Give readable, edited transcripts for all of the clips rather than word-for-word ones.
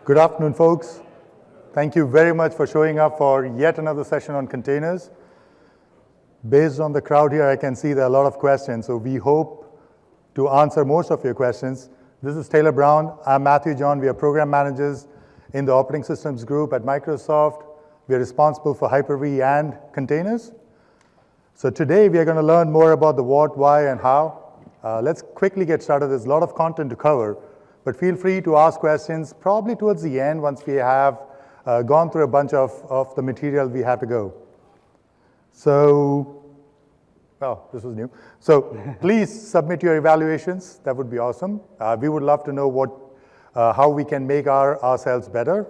Good afternoon, folks. Thank you very much for showing up for yet another session on containers. Based on the crowd here, I can see there are a lot of questions, so we hope to answer most of your questions. This is Taylor Brown. I'm Matthew John. We are program managers in the operating systems group at Microsoft. We are responsible for Hyper-V and containers. So today we are going to learn more about the what, why, and how. Let's quickly get started. There's a lot of content to cover, but feel free to ask questions probably towards the end once we have gone through a bunch of the material we have to go. So, oh, this was new. So please submit your evaluations. That would be awesome. We would love to know how we can make ourselves better.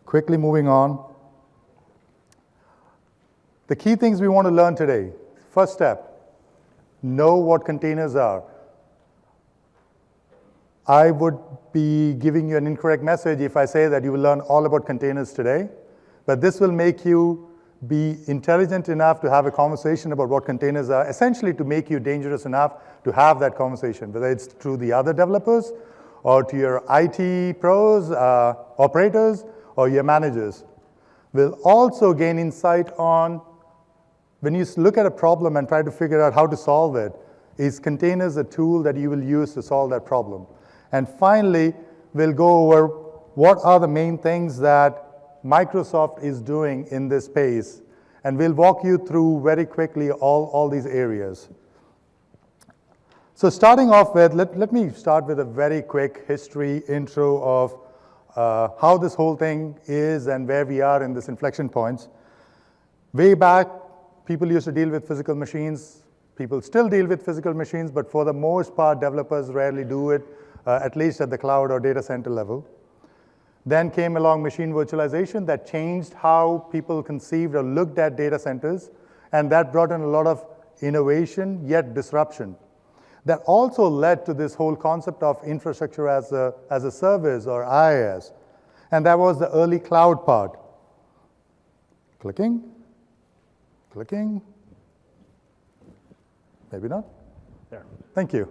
Quickly moving on. The key things we want to learn today. First step, know what containers are. I would be giving you an incorrect message if I say that you will learn all about containers today, but this will make you be intelligent enough to have a conversation about what containers are, essentially to make you dangerous enough to have that conversation, whether it's through the other developers or to your IT pros, operators, or your managers. We'll also gain insight on when you look at a problem and try to figure out how to solve it, is containers a tool that you will use to solve that problem? And finally, we'll go over what are the main things that Microsoft is doing in this space. And we'll walk you through very quickly all these areas. So starting off with, let me start with a very quick history intro of how this whole thing is and where we are in this inflection points. Way back, people used to deal with physical machines. People still deal with physical machines, but for the most part, developers rarely do it, at least at the cloud or data center level. Then came along machine virtualization that changed how people conceived or looked at data centers, and that brought in a lot of innovation, yet disruption. That also led to this whole concept of infrastructure as a service, or IaaS, and that was the early cloud part. Clicking, maybe not. There, thank you.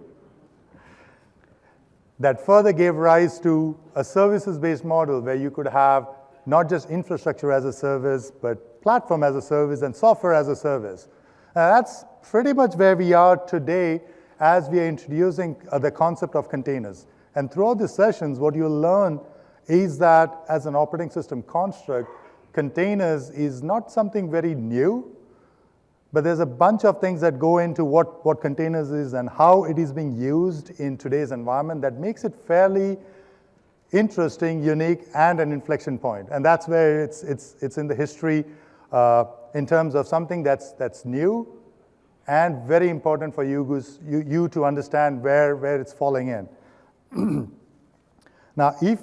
That further gave rise to a services-based model where you could have not just infrastructure as a service, but platform as a service and software as a service. That's pretty much where we are today as we are introducing the concept of containers. And throughout the sessions, what you'll learn is that as an operating system construct, containers is not something very new, but there's a bunch of things that go into what containers is and how it is being used in today's environment that makes it fairly interesting, unique, and an inflection point. And that's where it's in the history in terms of something that's new and very important for you to understand where it's falling in. Now, if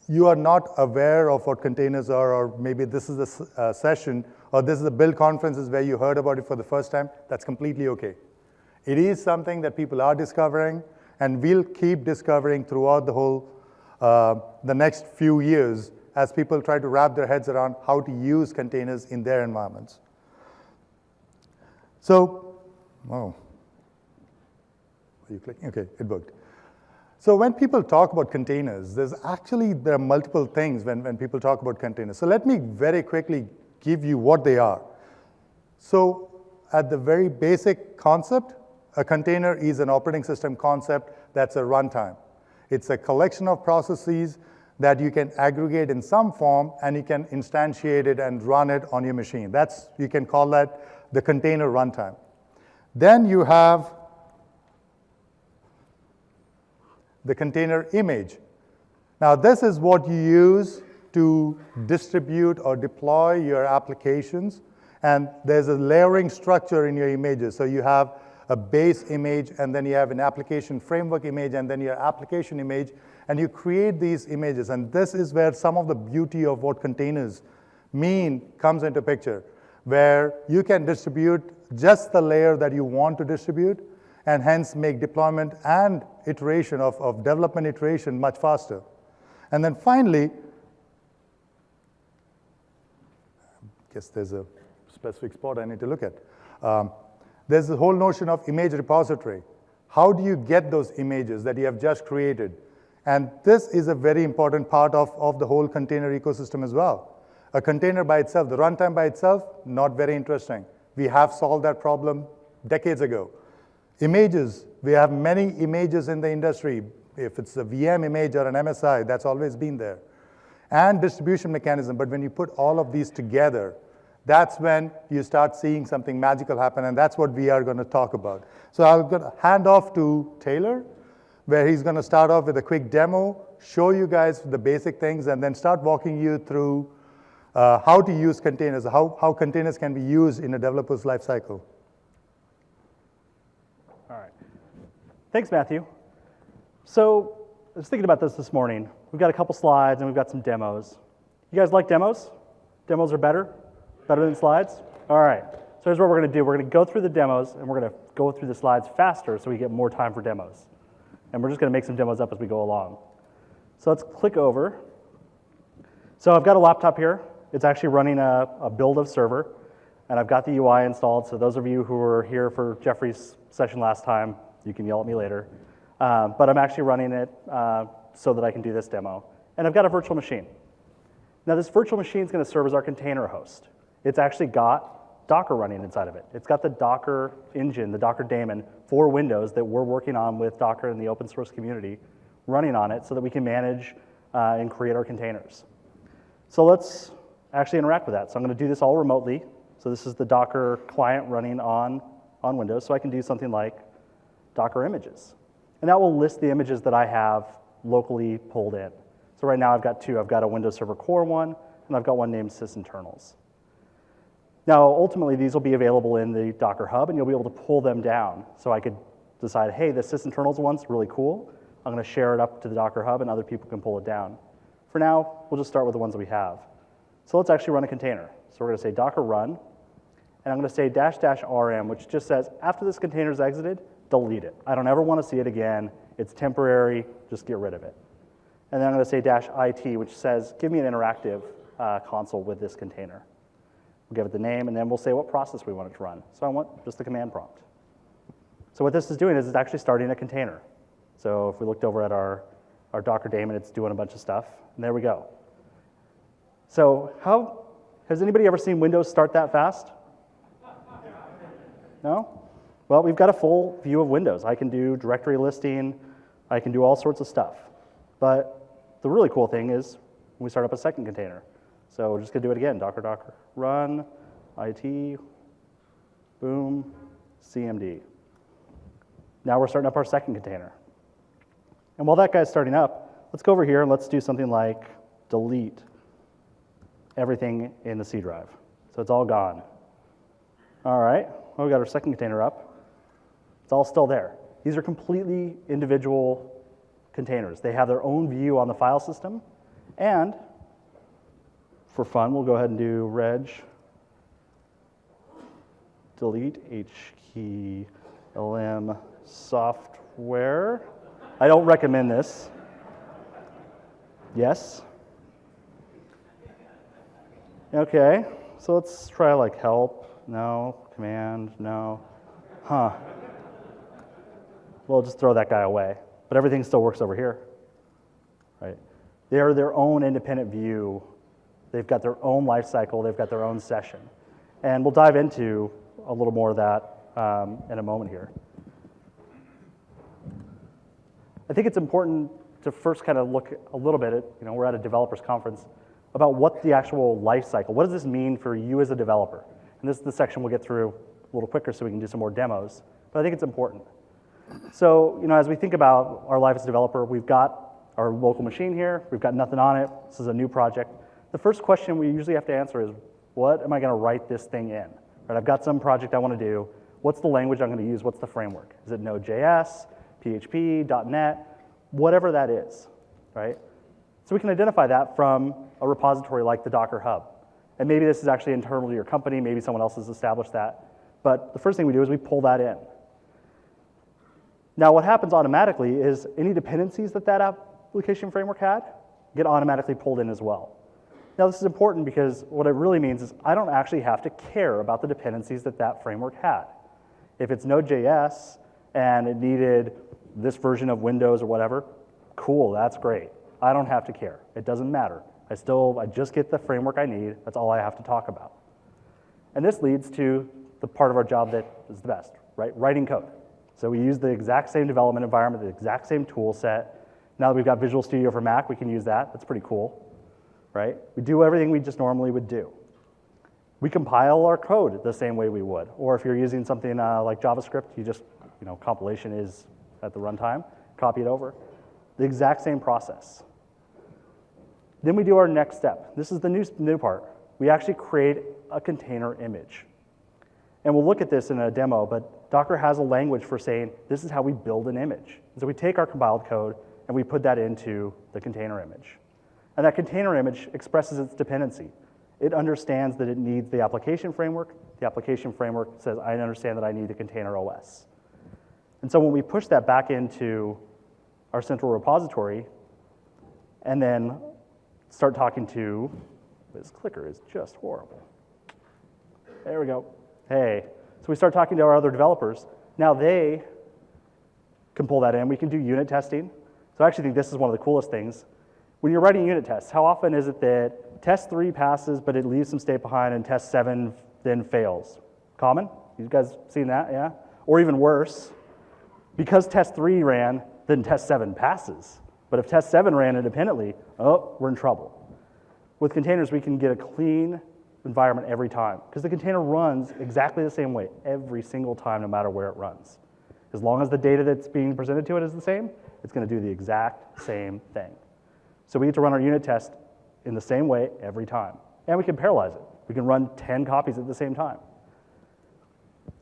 you are not aware of what containers are, or maybe this is the session, or this is the Build conferences where you heard about it for the first time, that's completely okay. It is something that people are discovering, and we'll keep discovering throughout the whole, the next few years as people try to wrap their heads around how to use containers in their environments. So, are you clicking? Okay, it worked. So when people talk about containers, there are multiple things when people talk about containers. So let me very quickly give you what they are. So at the very basic concept, a container is an operating system concept that's a runtime. It's a collection of processes that you can aggregate in some form, and you can instantiate it and run it on your machine. You can call that the container runtime. Then you have the container image. Now this is what you use to distribute or deploy your applications, and there's a layering structure in your images. So you have a base image, and then you have an application framework image, and then your application image, and you create these images. And this is where some of the beauty of what containers mean comes into picture, where you can distribute just the layer that you want to distribute, and hence make deployment and iteration of development iteration much faster. And then finally, I guess there's a specific spot I need to look at. There's the whole notion of image repository. How do you get those images that you have just created? And this is a very important part of the whole container ecosystem as well. A container by itself, the runtime by itself, not very interesting. We have solved that problem decades ago. Images, we have many images in the industry. If it's a VM image or an MSI, that's always been there. And distribution mechanism, but when you put all of these together, that's when you start seeing something magical happen, and that's what we are going to talk about. So I'll hand off to Taylor, where he's going to start off with a quick demo, show you guys the basic things, and then start walking you through how to use containers, how containers can be used in a developer's lifecycle. All right. Thanks, Matthew. So I was thinking about this morning. We've got a couple slides, and we've got some demos. You guys like demos? Demos are better? Better than slides? All right. So here's what we're going to do. We're going to go through the demos, and we're going to go through the slides faster so we get more time for demos. And we're just going to make some demos up as we go along. So let's click over. So I've got a laptop here. It's actually running a build of server, and I've got the UI installed. So those of you who were here for Jeffrey's session last time, you can yell at me later. But I'm actually running it so that I can do this demo. And I've got a virtual machine. Now this virtual machine is going to serve as our container host. It's actually got Docker running inside of it. It's got the Docker engine, the Docker daemon for Windows that we're working on with Docker in the open source community running on it so that we can manage and create our containers. So let's actually interact with that. So I'm going to do this all remotely. So this is the Docker client running on Windows. So I can do something like Docker images. And that will list the images that I have locally pulled in. So right now I've got two. I've got a Windows Server Core one, and I've got one named sysinternals. Now, ultimately, these will be available in the Docker Hub, and you'll be able to pull them down. So I could decide, hey, the sysinternals one's really cool. I'm going to share it up to the Docker Hub, and other people can pull it down. For now, we'll just start with the ones that we have. So let's actually run a container. So we're going to say docker run, and I'm going to say --rm, which just says, after this container is exited, delete it. I don't ever want to see it again. It's temporary. Just get rid of it. And then I'm going to say -it, which says, give me an interactive console with this container. We'll give it the name, and then we'll say what process we want it to run. So I want just the command prompt. So what this is doing is it's actually starting a container. So if we looked over at our Docker daemon, it's doing a bunch of stuff. And there we go. So has anybody ever seen Windows start that fast? No? Well, we've got a full view of Windows. I can do directory listing. I can do all sorts of stuff. But the really cool thing is when we start up a second container. So we're just going to do it again. Docker run, it, boom, cmd. Now we're starting up our second container. And while that guy's starting up, let's go over here and let's do something like delete everything in the C drive. So it's all gone. All right, well, we got our second container up. It's all still there. These are completely individual containers. They have their own view on the file system. And for fun, we'll go ahead and do reg delete h-key lm software. I don't recommend this. Yes. Okay, so let's try like help, no, command, no, We'll just throw that guy away, but everything still works over here, right? They're their own independent view. They've got their own life cycle. They've got their own session. And we'll dive into a little more of that in a moment here. I think it's important to first kind of look a little bit at, we're at a developers conference, about what the actual life cycle, what does this mean for you as a developer? And this is the section we'll get through a little quicker so we can do some more demos, but I think it's important. So, as we think about our life as a developer, we've got our local machine here, we've got nothing on it, this is a new project. The first question we usually have to answer is, what am I going to write this thing in? Right, I've got some project I want to do. What's the language I'm going to use? What's the framework? Is it Node.js, PHP, .NET, whatever that is, right? So we can identify that from a repository like the Docker Hub. And maybe this is actually internal to your company, maybe someone else has established that. But the first thing we do is we pull that in. Now what happens automatically is any dependencies that application framework had get automatically pulled in as well. Now this is important because what it really means is I don't actually have to care about the dependencies that framework had. If it's Node.js and it needed this version of Windows or whatever, Cool, that's great. I don't have to care. It doesn't matter. I just get the framework I need. That's all I have to talk about. And this leads to the part of our job that is the best, right? Writing code. So we use the exact same development environment, the exact same tool set. Now that we've got Visual Studio for Mac, we can use that. That's pretty cool, right? We do everything we just normally would do. We compile our code the same way we would. Or if you're using something like JavaScript, you just, compilation is at the runtime, copy it over. The exact same process. Then we do our next step. This is the new part. We actually create a container image. And we'll look at this in a demo, but Docker has a language for saying this is how we build an image. So we take our compiled code and we put that into the container image. And that container image expresses its dependency. It understands that it needs the application framework. The application framework says, I understand that I need a container OS. And so when we push that back into our central repository and then start talking to, this clicker is just horrible. There we go. Hey. So we start talking to our other developers. Now they can pull that in. We can do unit testing. So I actually think this is one of the coolest things. When you're writing unit tests, how often is it that test 3 passes, but it leaves some state behind, and test 7 then fails? Common? You guys seen that, yeah? Or even worse, because test 3 ran, then test 7 passes. But if test 7 ran independently, oh, we're in trouble. With containers, we can get a clean environment every time, because the container runs exactly the same way every single time, no matter where it runs. As long as the data that's being presented to it is the same, it's going to do the exact same thing. So we get to run our unit test in the same way every time. And we can parallelize it. We can run 10 copies at the same time.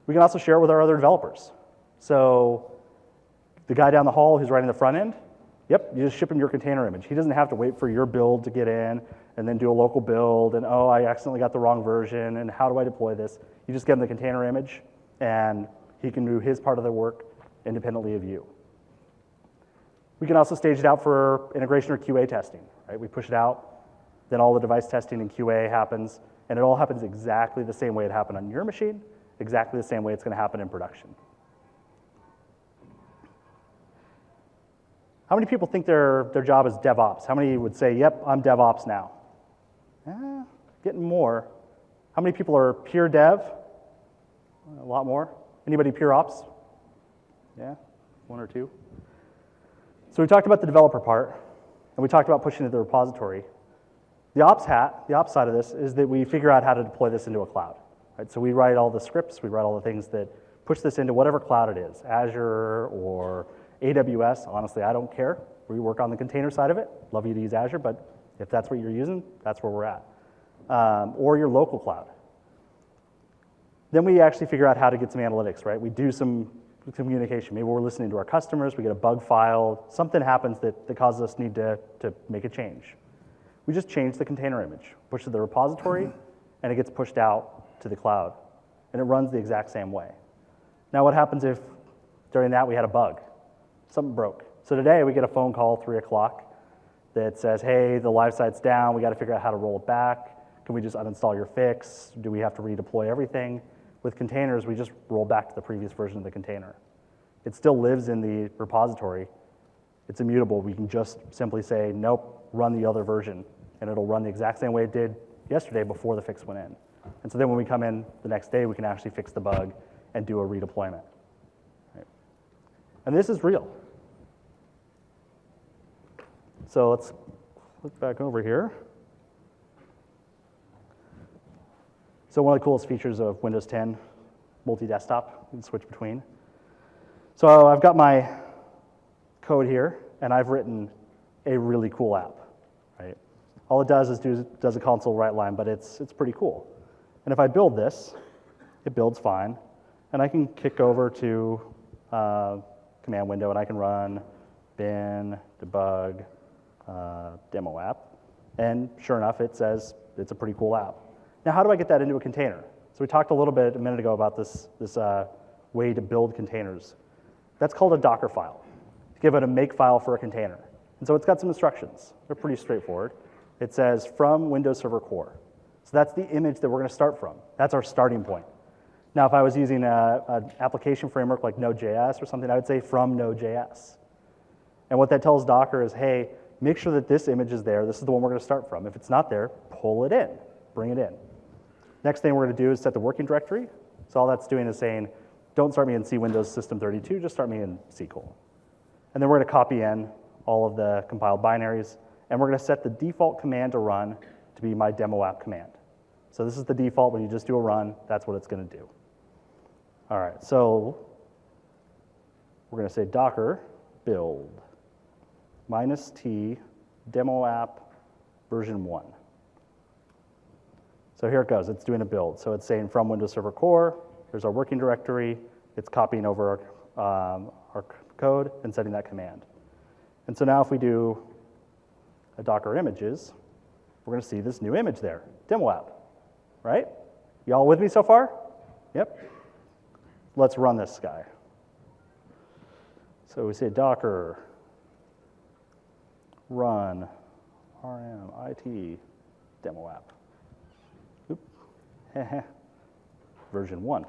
We can also share it with our other developers. So the guy down the hall who's writing the front end, yep, you just ship him your container image. He doesn't have to wait for your build to get in and then do a local build and, oh, I accidentally got the wrong version and how do I deploy this? You just get him the container image and he can do his part of the work independently of you. We can also stage it out for integration or QA testing, right? We push it out, then all the device testing and QA happens, and it all happens exactly the same way it happened on your machine, exactly the same way it's going to happen in production. How many people think their job is DevOps? How many would say, yep, I'm DevOps now? Getting more. How many people are pure dev? A lot more. Anybody pure ops? Yeah, 1 or 2. So we talked about the developer part, and we talked about pushing it to the repository. The ops side of this is that we figure out how to deploy this into a cloud. Right? So we write all the scripts, we write all the things that push this into whatever cloud it is, Azure or AWS. Honestly, I don't care. We work on the container side of it. Love you to use Azure, but if that's what you're using, that's where we're at. Or your local cloud. Then we actually figure out how to get some analytics, right? We do some communication. Maybe we're listening to our customers, we get a bug file, something happens that causes us need to make a change. We just change the container image, push it to the repository, and it gets pushed out to the cloud. And it runs the exact same way. Now what happens if during that we had a bug? Something broke. So today we get a phone call 3 o'clock that says, hey, the live site's down, we got to figure out how to roll it back. Can we just uninstall your fix? Do we have to redeploy everything? With containers, we just roll back to the previous version of the container. It still lives in the repository. It's immutable. We can just simply say, nope, run the other version, and it'll run the exact same way it did yesterday before the fix went in. And so then when we come in the next day, we can actually fix the bug and do a redeployment. Right? And this is real. So let's look back over here. So one of the coolest features of Windows 10, multi-desktop, you can switch between. So I've got my code here, and I've written a really cool app, right? All it does is does a console write line, but it's pretty cool. And if I build this, it builds fine, and I can kick over to command window, and I can run bin debug demo app, and sure enough, it says it's a pretty cool app. Now, how do I get that into a container? So we talked a little bit a minute ago about this way to build containers. That's called a Docker file. Give it a make file for a container. And so it's got some instructions. They're pretty straightforward. It says from Windows Server Core. So that's the image that we're going to start from. That's our starting point. Now, if I was using an application framework like Node.js or something, I would say from Node.js. And what that tells Docker is, hey, make sure that this image is there. This is the one we're going to start from. If it's not there, pull it in, bring it in. Next thing we're going to do is set the working directory. So all that's doing is saying, don't start me in C Windows System 32, just start me in SQL. And then we're going to copy in all of the compiled binaries, and we're going to set the default command to run to be my demo app command. So this is the default. When you just do a run, that's what it's going to do. All right, so we're going to say docker build -t demo app version 1. So here it goes. It's doing a build. So it's saying from Windows Server Core, there's our working directory. It's copying over our code and setting that command. And so now if we do a Docker images, we're going to see this new image there, demo app, right? Y'all with me so far? Yep. Let's run this guy. So we say docker run rm it demo app. Oop. Version 1.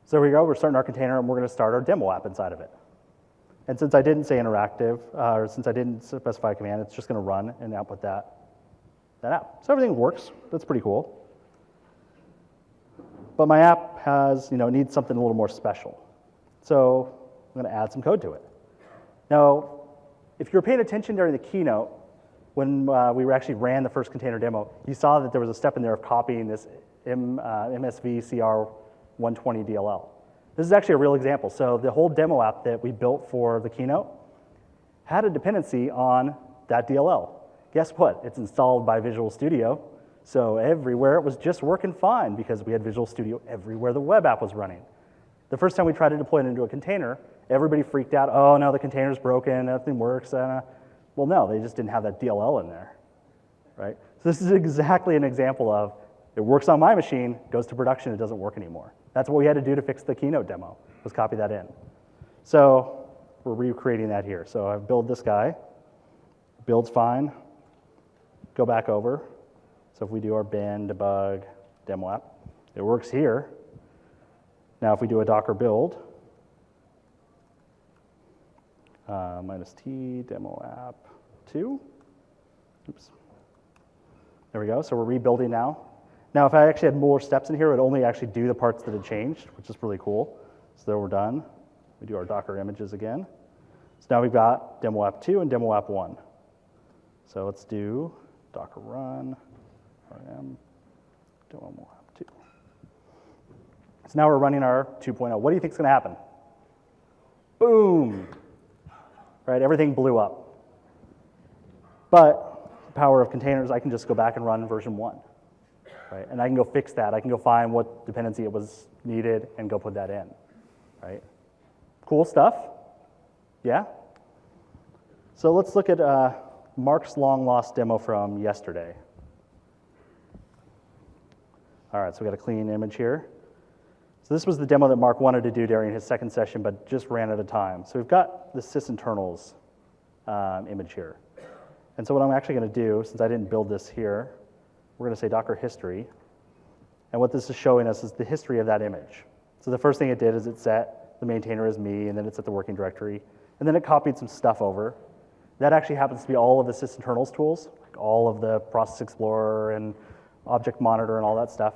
So here we go. We're starting our container, and we're going to start our demo app inside of it. And since I didn't say interactive, or since I didn't specify a command, it's just going to run and output that app. So everything works. That's pretty cool. But my app has, needs something a little more special. So I'm going to add some code to it. Now, if you were paying attention during the keynote, when we actually ran the first container demo, you saw that there was a step in there of copying this MSV CR120 DLL. This is actually a real example. So the whole demo app that we built for the keynote had a dependency on that DLL. Guess what? It's installed by Visual Studio. So everywhere it was just working fine because we had Visual Studio everywhere the web app was running. The first time we tried to deploy it into a container, everybody freaked out. Oh, no, the container's broken, nothing works. Well, no, they just didn't have that DLL in there, right? So this is exactly an example of it works on my machine, goes to production, it doesn't work anymore. That's what we had to do to fix the keynote demo, was copy that in. So we're recreating that here. So I build this guy, builds fine, go back over. So if we do our bin debug demo app, it works here. Now if we do a docker build, -t demo app 2, oops. There we go, so we're rebuilding now. Now if I actually had more steps in here, it would only actually do the parts that had changed, which is really cool. So there we're done. We do our Docker images again. So now we've got demo app 2 and demo app 1. So let's do docker run rm demo app 2. So now we're running our 2.0. What do you think is going to happen? Boom! Right, everything blew up. But the power of containers, I can just go back and run version 1. Right? And I can go fix that. I can go find what dependency it was needed and go put that in. Right? Cool stuff? Yeah? So let's look at Mark's long-lost demo from yesterday. All right, so we got a clean image here. So this was the demo that Mark wanted to do during his second session, but just ran out of time. So we've got the sysinternals image here. And so what I'm actually going to do, since I didn't build this here, we're going to say docker history. And what this is showing us is the history of that image. So the first thing it did is it set the maintainer as me, and then it set the working directory. And then it copied some stuff over. That actually happens to be all of the sysinternals tools, like all of the Process Explorer and Object Monitor and all that stuff.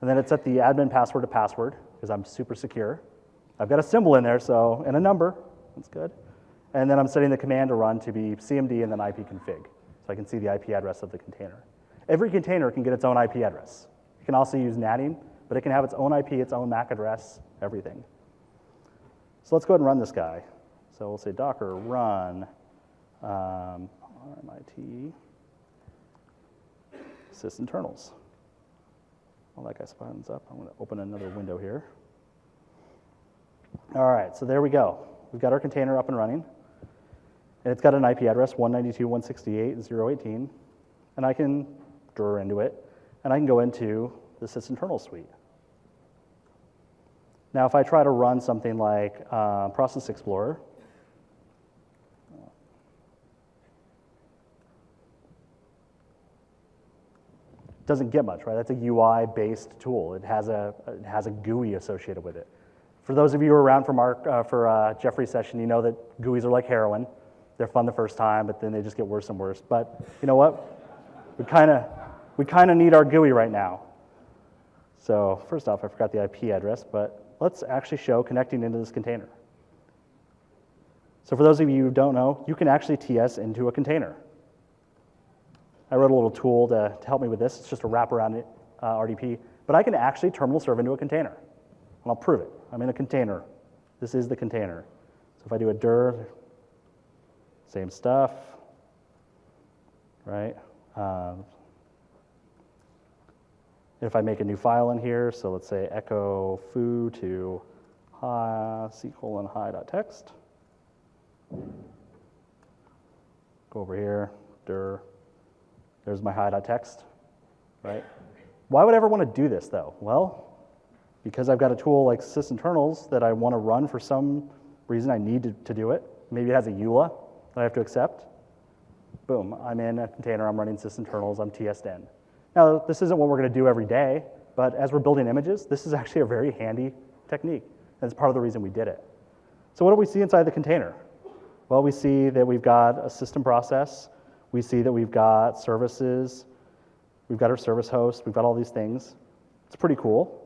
And then it set the admin password to password, because I'm super secure. I've got a symbol in there, so, and a number. That's good. And then I'm setting the command to run to be cmd and then ipconfig, so I can see the IP address of the container. Every container can get its own IP address. You can also use natting, but it can have its own IP, its own MAC address, everything. So let's go ahead and run this guy. So we'll say docker run rmit sysinternals. While that guy spawns up, I'm going to open another window here. All right, so there we go. We've got our container up and running. And it's got an IP address, 192.168.0.18. And I can draw into it, and I can go into the sysinternal suite. Now, if I try to run something like Process Explorer, doesn't get much, right? That's a UI-based tool. It has a GUI associated with it. For those of you who were around for Jeffrey's session, you know that GUIs are like heroin. They're fun the first time, but then they just get worse and worse. But you know what? We kind of need our GUI right now. So first off, I forgot the IP address, but let's actually show connecting into this container. So for those of you who don't know, you can actually TS into a container. I wrote a little tool to help me with this. It's just a wraparound RDP, but I can actually terminal serve into a container, and I'll prove it. I'm in a container. This is the container. So if I do a dir, same stuff, right? If I make a new file in here, so let's say echo foo to hi:/hi.text. Go over here, dir. There's my hi.text, right? Why would I ever want to do this though? Well, because I've got a tool like sysinternals that I want to run for some reason I need to do it. Maybe it has a EULA that I have to accept. Boom, I'm in a container, I'm running sysinternals, I'm TS'd in. Now, this isn't what we're going to do every day, but as we're building images, this is actually a very handy technique. And it's part of the reason we did it. So what do we see inside the container? Well, we see that we've got a system process. We see that we've got services. We've got our service host. We've got all these things. It's pretty cool.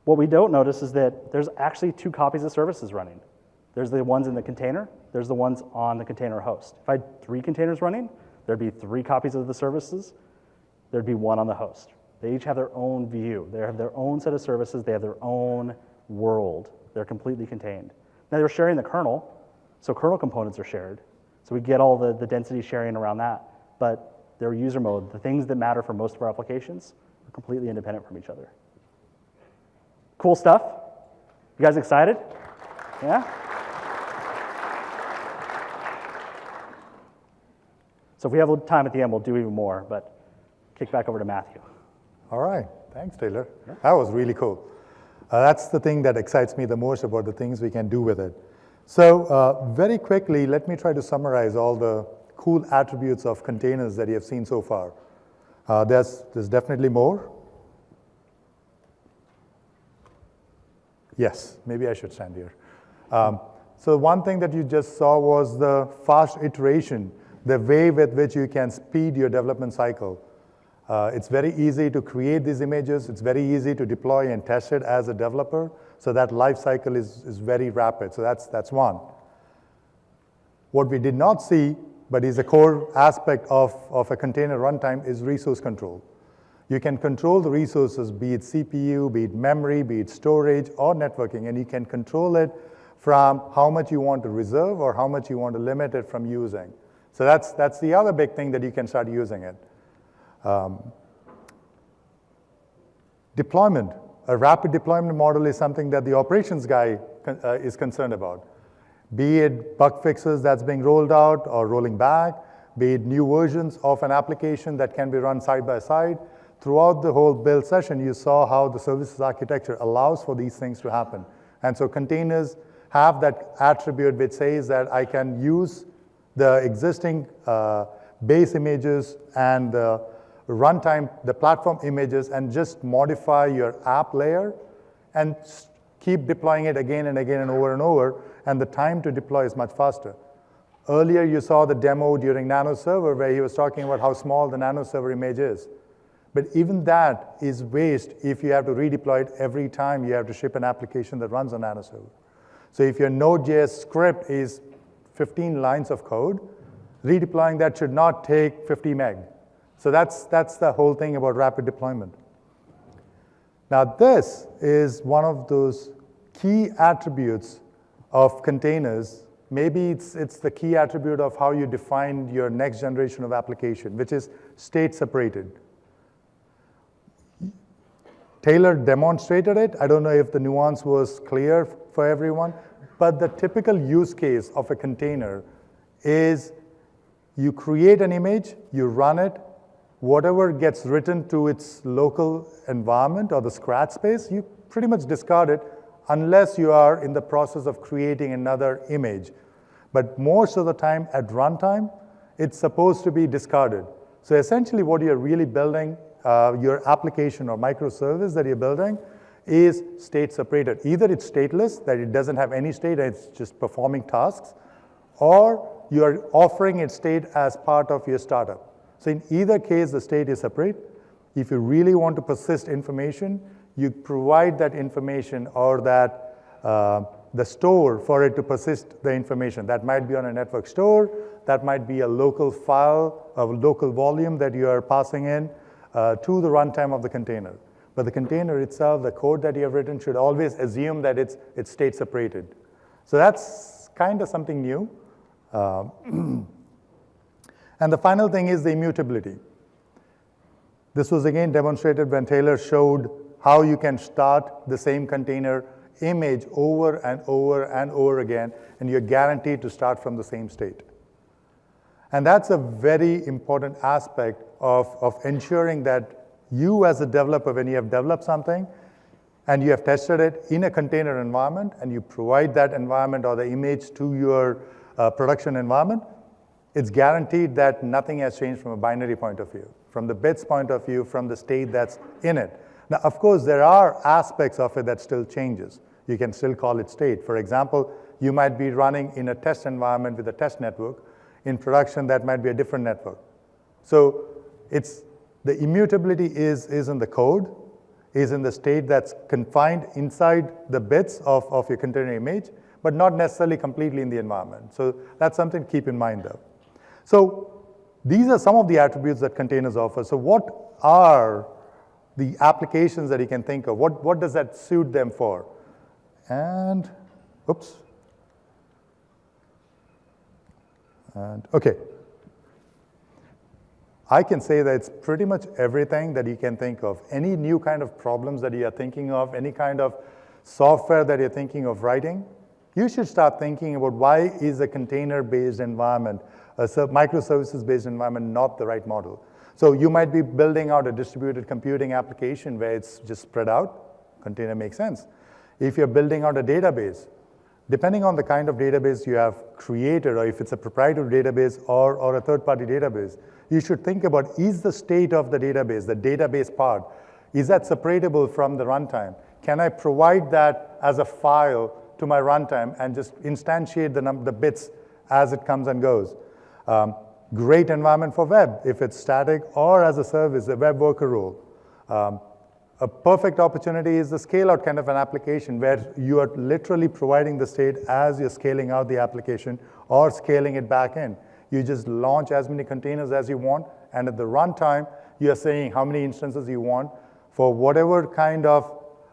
What we don't notice is that there's actually two copies of services running. There's the ones in the container. There's the ones on the container host. If I had 3 containers running, there'd be 3 copies of the services. There'd be 1 on the host. They each have their own view. They have their own set of services. They have their own world. They're completely contained. Now they're sharing the kernel, so kernel components are shared. So we get all the density sharing around that. But their user mode, the things that matter for most of our applications, are completely independent from each other. Cool stuff. You guys excited? Yeah? So if we have time at the end, we'll do even more, but kick back over to Matthew. All right, thanks, Taylor. Yeah. That was really cool. That's the thing that excites me the most about the things we can do with it. So very quickly, let me try to summarize all the cool attributes of containers that you have seen so far. There's definitely more. Yes, maybe I should stand here. So one thing that you just saw was the fast iteration, the way with which you can speed your development cycle. It's very easy to create these images. It's very easy to deploy and test it as a developer. So that life cycle is very rapid. So that's one. What we did not see, but is a core aspect of a container runtime, is resource control. You can control the resources, be it CPU, be it memory, be it storage, or networking, and you can control it from how much you want to reserve or how much you want to limit it from using. So that's the other big thing that you can start using it. Deployment. A rapid deployment model is something that the operations guy is concerned about. Be it bug fixes that's being rolled out or rolling back, be it new versions of an application that can be run side by side. Throughout the whole build session, you saw how the services architecture allows for these things to happen. And so containers have that attribute which says that I can use the existing base images and the runtime, the platform images, and just modify your app layer and keep deploying it again and again and over, and the time to deploy is much faster. Earlier, you saw the demo during Nano Server where he was talking about how small the Nano Server image is. But even that is waste if you have to redeploy it every time you have to ship an application that runs on Nano Server. So if your Node.js script is 15 lines of code, redeploying that should not take 50 meg. So that's the whole thing about rapid deployment. Now this is one of those key attributes of containers. Maybe it's the key attribute of how you define your next generation of application, which is state separated. Taylor demonstrated it. I don't know if the nuance was clear for everyone, but the typical use case of a container is you create an image, you run it, whatever gets written to its local environment or the scratch space, you pretty much discard it unless you are in the process of creating another image. But most of the time at runtime, it's supposed to be discarded. So essentially what you're really building, your application or microservice that you're building, is state separated. Either it's stateless, that it doesn't have any state, and it's just performing tasks, or you are offering its state as part of your startup. So in either case, the state is separate. If you really want to persist information, you provide that information or that the store for it to persist the information. That might be on a network store, that might be a local file, a local volume that you are passing in to the runtime of the container. But the container itself, the code that you have written, should always assume that it's state separated. So that's kind of something new. And the final thing is the immutability. This was again demonstrated when Taylor showed how you can start the same container image over and over and over again, and you're guaranteed to start from the same state. And that's a very important aspect of ensuring that you as a developer, when you have developed something and you have tested it in a container environment and you provide that environment or the image to your production environment, it's guaranteed that nothing has changed from a binary point of view, from the bits point of view, from the state that's in it. Now, of course, there are aspects of it that still changes. You can still call it state. For example, you might be running in a test environment with a test network. In production, that might be a different network. So it's the immutability is in the code, is in the state that's confined inside the bits of your container image, but not necessarily completely in the environment. So that's something to keep in mind, though. So these are some of the attributes that containers offer. So what are the applications that you can think of? What does that suit them for? And, oops. And, okay. I can say that it's pretty much everything that you can think of. Any new kind of problems that you are thinking of, any kind of software that you're thinking of writing, you should start thinking about why is a container-based environment, a microservices-based environment, not the right model. So you might be building out a distributed computing application where it's just spread out. Container makes sense. If you're building out a database, depending on the kind of database you have created, or if it's a proprietary database or a third-party database, you should think about, is the state of the database part, is that separatable from the runtime? Can I provide that as a file to my runtime and just instantiate the bits as it comes and goes? Great environment for web, if it's static or as a service, a web worker role. A perfect opportunity is the scale-out kind of an application where you are literally providing the state as you're scaling out the application or scaling it back in. You just launch as many containers as you want, and at the runtime, you're saying how many instances you want for whatever kind of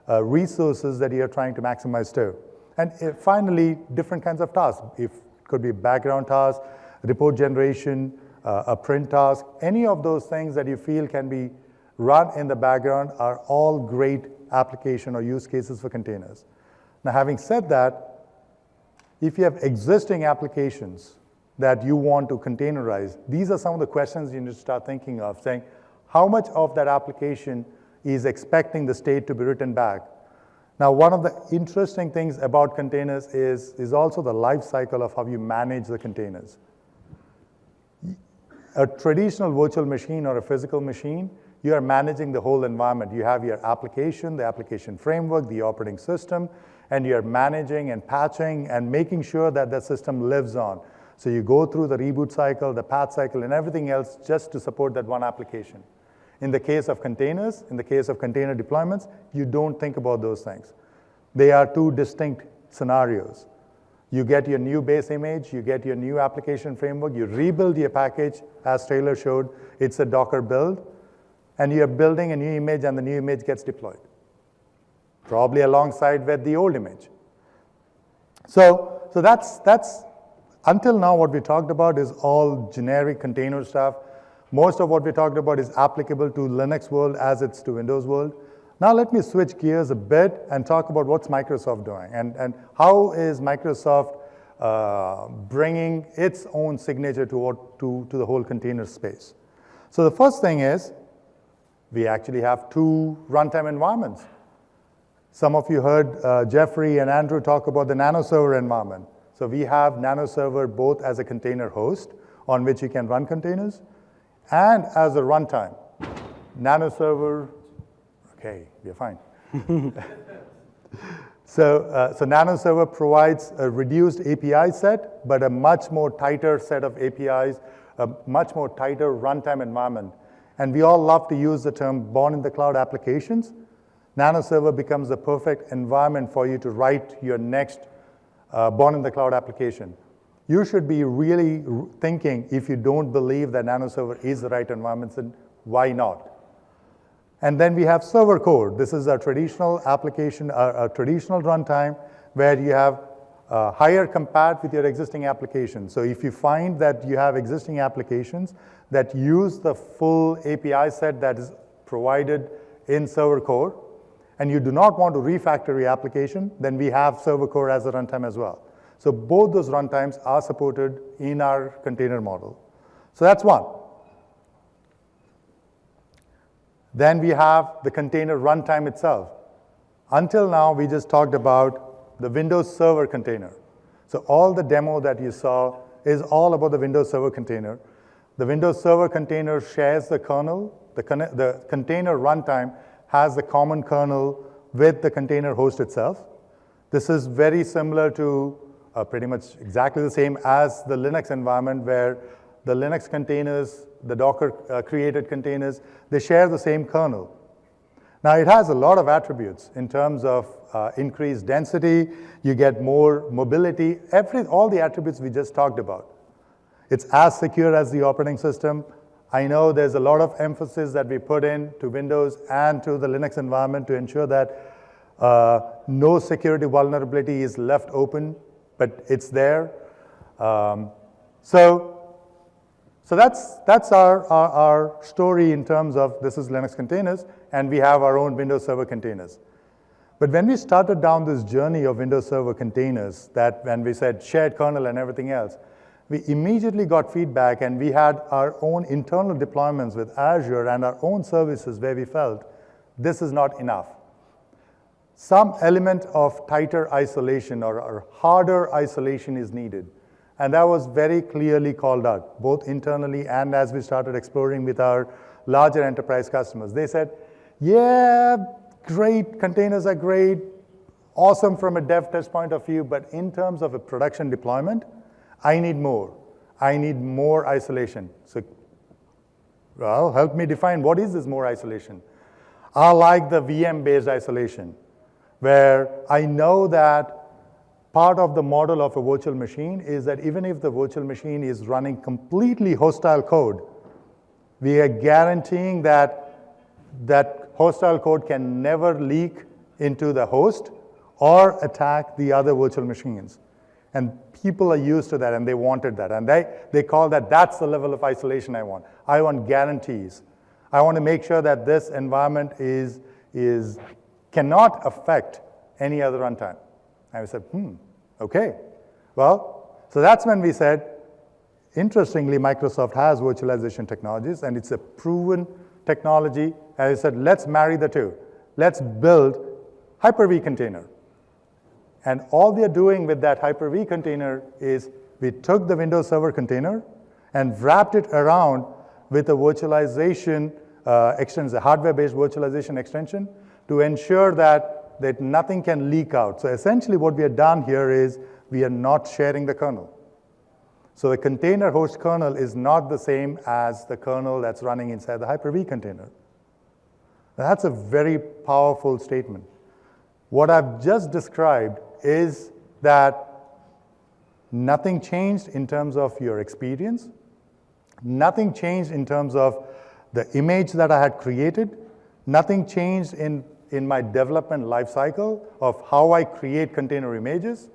resources that you're trying to maximize to. And finally, different kinds of tasks. It could be background tasks, report generation, a print task, any of those things that you feel can be run in the background are all great application or use cases for containers. Now, having said that, if you have existing applications that you want to containerize, these are some of the questions you need to start thinking of, saying, how much of that application is expecting the state to be written back? Now, one of the interesting things about containers is also the life cycle of how you manage the containers. A traditional virtual machine or a physical machine, you are managing the whole environment. You have your application, the application framework, the operating system, and you're managing and patching and making sure that the system lives on. So you go through the reboot cycle, the patch cycle, and everything else just to support that one application. In the case of containers, in the case of container deployments, you don't think about those things. They are two distinct scenarios. You get your new base image, you get your new application framework, you rebuild your package, as Taylor showed, it's a Docker build, and you're building a new image and the new image gets deployed, probably alongside with the old image. So that's until now what we talked about is all generic container stuff. Most of what we talked about is applicable to Linux world as it's to Windows world. Now let me switch gears a bit and talk about what's Microsoft doing and how is Microsoft bringing its own signature to the whole container space. So the first thing is we actually have two runtime environments. Some of you heard Jeffrey and Andrew talk about the NanoServer environment. So we have NanoServer both as a container host on which you can run containers and as a runtime. NanoServer, okay, we're fine. So Nano Server provides a reduced API set, but a much more tighter set of APIs, a much more tighter runtime environment. And we all love to use the term born in the cloud applications. Nano Server becomes the perfect environment for you to write your next born in the cloud application. You should be really thinking, if you don't believe that Nano Server is the right environment, then why not? And then we have server code. This is a traditional application, a traditional runtime where you have higher compat with your existing application. So if you find that you have existing applications that use the full API set that is provided in server core, and you do not want to refactor your application, then we have server core as a runtime as well. So both those runtimes are supported in our container model. So that's one. Then we have the container runtime itself. Until now, we just talked about the Windows Server container. So all the demo that you saw is all about the Windows Server container. The Windows Server container shares the kernel. The container runtime has the common kernel with the container host itself. This is very similar to pretty much exactly the same as the Linux environment, where the Linux containers, the Docker created containers, they share the same kernel. Now it has a lot of attributes in terms of increased density, you get more mobility, all the attributes we just talked about. It's as secure as the operating system. I know there's a lot of emphasis that we put in to Windows and to the Linux environment to ensure that no security vulnerability is left open, but it's there. So that's our story in terms of this is Linux containers, and we have our own Windows Server containers. But when we started down this journey of Windows Server containers, that when we said shared kernel and everything else, we immediately got feedback, and we had our own internal deployments with Azure and our own services where we felt this is not enough. Some element of tighter isolation or harder isolation is needed. And that was very clearly called out, both internally and as we started exploring with our larger enterprise customers. They said, yeah, great, containers are great, awesome from a dev test point of view, but in terms of a production deployment, I need more. I need more isolation. So, well, help me define what is this more isolation. I like the VM-based isolation, where I know that part of the model of a virtual machine is that even if the virtual machine is running completely hostile code, we are guaranteeing that that hostile code can never leak into the host or attack the other virtual machines. And people are used to that, and they wanted that. And they call that's the level of isolation I want. I want guarantees. I want to make sure that this environment cannot affect any other runtime. And we said, okay. Well, so that's when we said, interestingly, Microsoft has virtualization technologies, and it's a proven technology. And I said, let's marry the two. Let's build Hyper-V container. And all we are doing with that Hyper-V container is we took the Windows Server container and wrapped it around with a virtualization extension, a hardware-based virtualization extension, to ensure that nothing can leak out. So essentially what we have done here is we are not sharing the kernel. So the container host kernel is not the same as the kernel that's running inside the Hyper-V container. Now, that's a very powerful statement. What I've just described is that nothing changed in terms of your experience. Nothing changed in terms of the image that I had created. Nothing changed in my development lifecycle of how I create container images.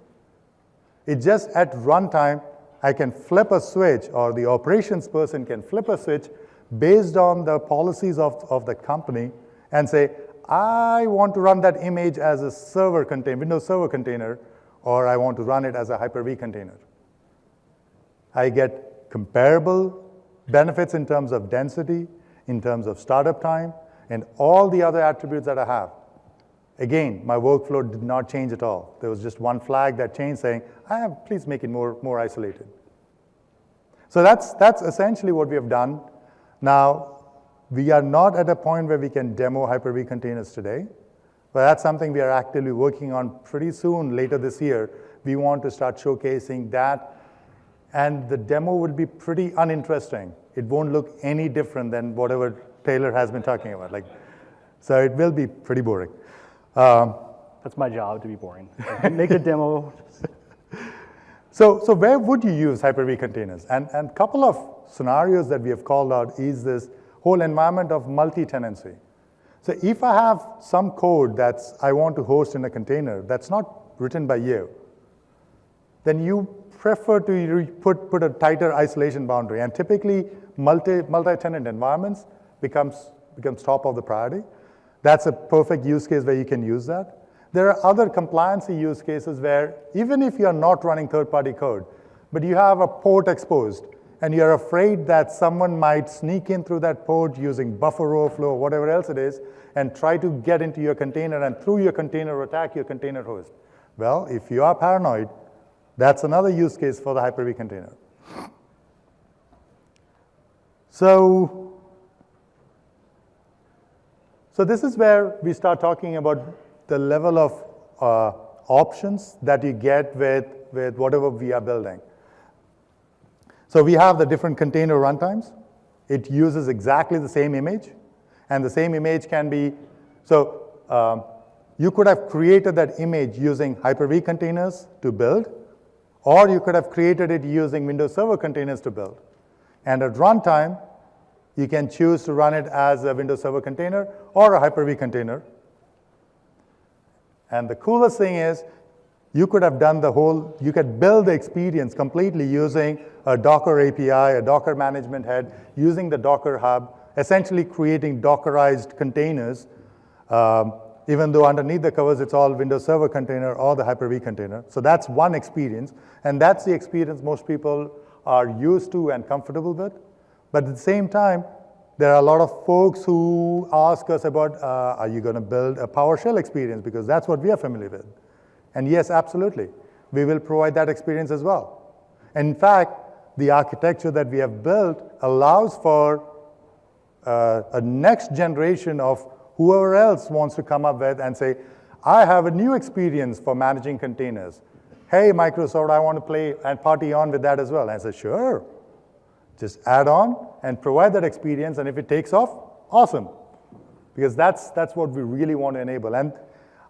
It just at runtime, I can flip a switch, or the operations person can flip a switch based on the policies of the company and say, I want to run that image as a server container, Windows Server container, or I want to run it as a Hyper-V container. I get comparable benefits in terms of density, in terms of startup time, and all the other attributes that I have. Again, my workflow did not change at all. There was just one flag that changed saying, please make it more isolated. So that's essentially what we have done. Now, we are not at a point where we can demo Hyper-V containers today. But that's something we are actively working on pretty soon, later this year. We want to start showcasing that, and the demo will be pretty uninteresting. It won't look any different than whatever Taylor has been talking about. So it will be pretty boring. That's my job, to be boring. Make a demo. So where would you use Hyper-V containers? And a couple of scenarios that we have called out is this whole environment of multi-tenancy. So if I have some code that's I want to host in a container that's not written by you, then you prefer to put a tighter isolation boundary. And typically, multi-tenant environments becomes top of the priority. That's a perfect use case where you can use that. There are other compliancy use cases where even if you're not running third-party code, but you have a port exposed, and you're afraid that someone might sneak in through that port using buffer overflow or whatever else it is, and try to get into your container and through your container attack your container host. Well, if you are paranoid, that's another use case for the Hyper-V container. So this is where we start talking about the level of options that you get with whatever we are building. So we have the different container runtimes. It uses exactly the same image, and the same image can be, you could have created that image using Hyper-V containers to build, or you could have created it using Windows Server containers to build. And at runtime, you can choose to run it as a Windows Server container or a Hyper-V container. And the coolest thing is, you could have done you could build the experience completely using a Docker API, a Docker management head, using the Docker Hub, essentially creating Dockerized containers, even though underneath the covers it's all Windows Server container or the Hyper-V container. So that's one experience, and that's the experience most people are used to and comfortable with. But at the same time, there are a lot of folks who ask us about, are you going to build a PowerShell experience? Because that's what we are familiar with. And yes, absolutely. We will provide that experience as well. And in fact, the architecture that we have built allows for a next generation of whoever else wants to come up with and say, I have a new experience for managing containers. Hey, Microsoft, I want to play and party on with that as well. And I said, sure. Just add on and provide that experience, and if it takes off, awesome. Because that's what we really want to enable. And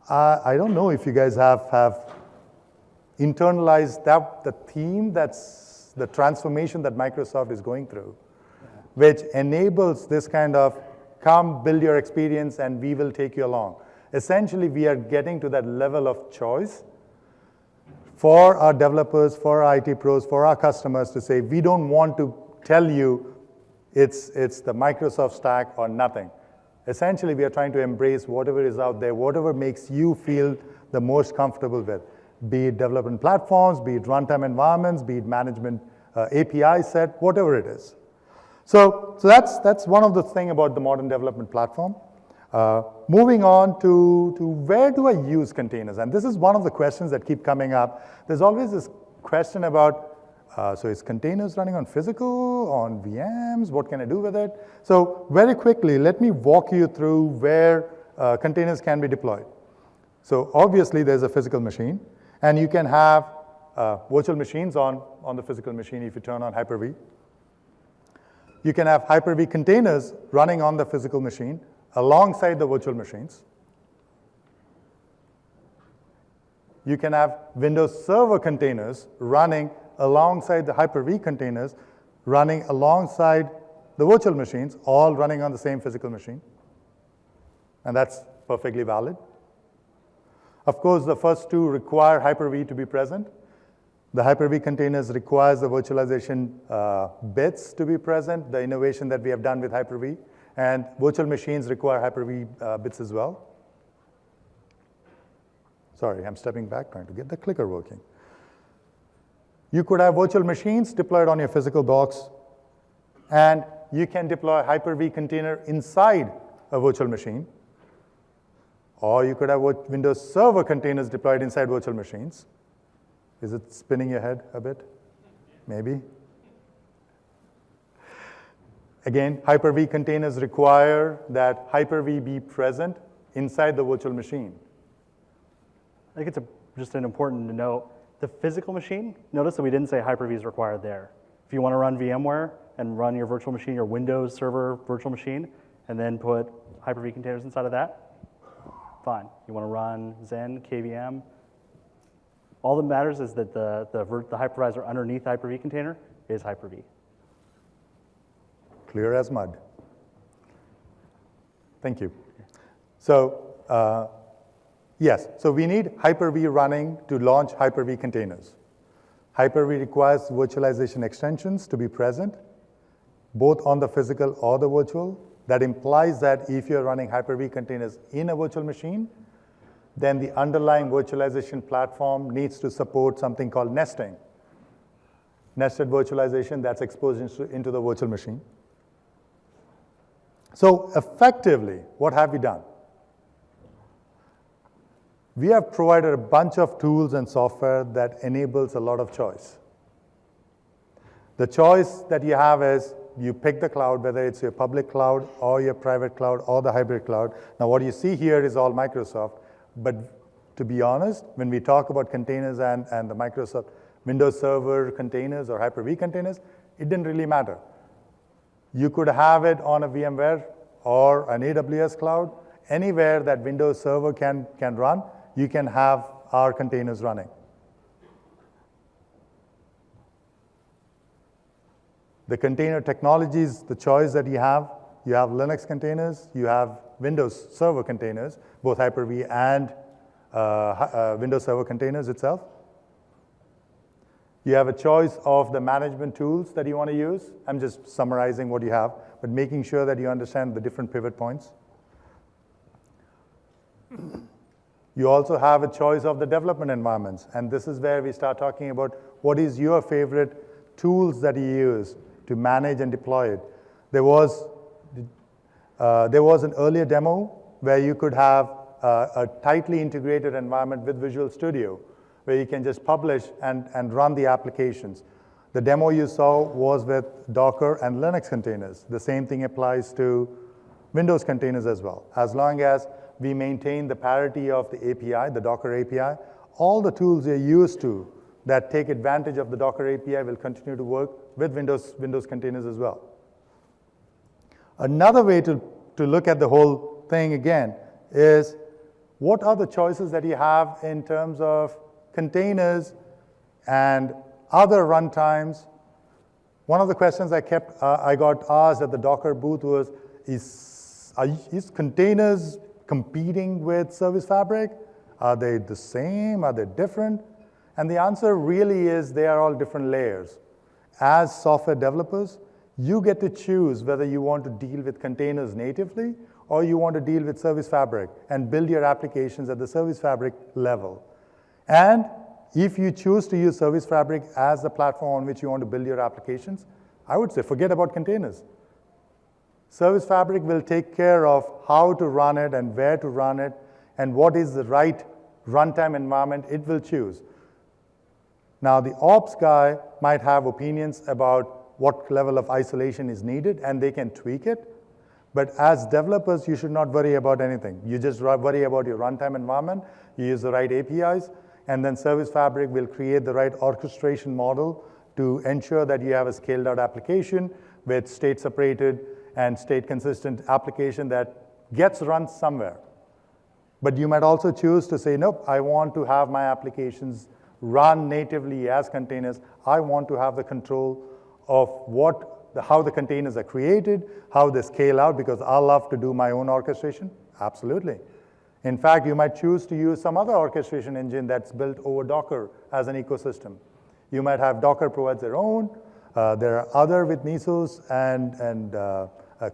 I don't know if you guys have internalized the theme, that's the transformation that Microsoft is going through, which enables this kind of come build your experience and we will take you along. Essentially, we are getting to that level of choice for our developers, for our IT pros, for our customers to say, we don't want to tell you it's the Microsoft stack or nothing. Essentially, we are trying to embrace whatever is out there, whatever makes you feel the most comfortable with, be it development platforms, be it runtime environments, be it management API set, whatever it is. So that's one of the things about the modern development platform. Moving on to where do I use containers? And this is one of the questions that keep coming up. There's always this question about, so is containers running on physical, on VMs? What can I do with it? So very quickly, let me walk you through where containers can be deployed. So obviously, there's a physical machine, and you can have virtual machines on the physical machine if you turn on Hyper-V. You can have Hyper-V containers running on the physical machine alongside the virtual machines. You can have Windows Server containers running alongside the Hyper-V containers, running alongside the virtual machines, all running on the same physical machine. And that's perfectly valid. Of course, the first two require Hyper-V to be present. The Hyper-V containers requires the virtualization bits to be present, the innovation that we have done with Hyper-V. And virtual machines require Hyper-V bits as well. Sorry, I'm stepping back trying to get the clicker working. You could have virtual machines deployed on your physical box, and you can deploy Hyper-V container inside a virtual machine. Or you could have Windows Server containers deployed inside virtual machines. Is it spinning your head a bit? Maybe. Again, Hyper-V containers require that Hyper-V be present inside the virtual machine. I think it's just important to note the physical machine. Notice that we didn't say Hyper-V is required there. If you want to run VMware and run your virtual machine, your Windows Server virtual machine, and then put Hyper-V containers inside of that, fine. You want to run Xen, KVM. All that matters is that the hypervisor underneath the Hyper-V container is Hyper-V. Clear as mud. Thank you. So yes, so we need Hyper-V running to launch Hyper-V containers. Hyper-V requires virtualization extensions to be present, both on the physical or the virtual. That implies that if you're running Hyper-V containers in a virtual machine, then the underlying virtualization platform needs to support something called nesting. Nested virtualization that's exposed into the virtual machine. So effectively, what have we done? We have provided a bunch of tools and software that enables a lot of choice. The choice that you have is you pick the cloud, whether it's your public cloud or your private cloud or the hybrid cloud. Now, what you see here is all Microsoft. But to be honest, when we talk about containers and the Microsoft Windows Server containers or Hyper-V containers, it didn't really matter. You could have it on a VMware or an AWS cloud. Anywhere that Windows Server can run, you can have our containers running. The container technologies, the choice that you have Linux containers, you have Windows Server containers, both Hyper-V and Windows Server containers itself. You have a choice of the management tools that you want to use. I'm just summarizing what you have, but making sure that you understand the different pivot points. You also have a choice of the development environments, and this is where we start talking about what is your favorite tools that you use to manage and deploy it. There was an earlier demo where you could have a tightly integrated environment with Visual Studio, where you can just publish and run the applications. The demo you saw was with Docker and Linux containers. The same thing applies to Windows containers as well. As long as we maintain the parity of the API, the Docker API, all the tools you're used to that take advantage of the Docker API will continue to work with Windows containers as well. Another way to look at the whole thing again is what are the choices that you have in terms of containers and other runtimes. One of the questions I got asked at the Docker booth was, is containers competing with Service Fabric? Are they the same? Are they different? And the answer really is they are all different layers. As software developers, you get to choose whether you want to deal with containers natively or you want to deal with Service Fabric and build your applications at the Service Fabric level. And if you choose to use Service Fabric as the platform on which you want to build your applications, I would say forget about containers. Service Fabric will take care of how to run it and where to run it and what is the right runtime environment it will choose. Now, the ops guy might have opinions about what level of isolation is needed, and they can tweak it. But as developers, you should not worry about anything. You just worry about your runtime environment, you use the right APIs, and then Service Fabric will create the right orchestration model to ensure that you have a scaled out application with state separated and state consistent application that gets run somewhere. But you might also choose to say, nope, I want to have my applications run natively as containers. I want to have the control of how the containers are created, how they scale out, because I love to do my own orchestration. Absolutely. In fact, you might choose to use some other orchestration engine that's built over Docker as an ecosystem. You might have Docker provides their own. There are other with Mesos and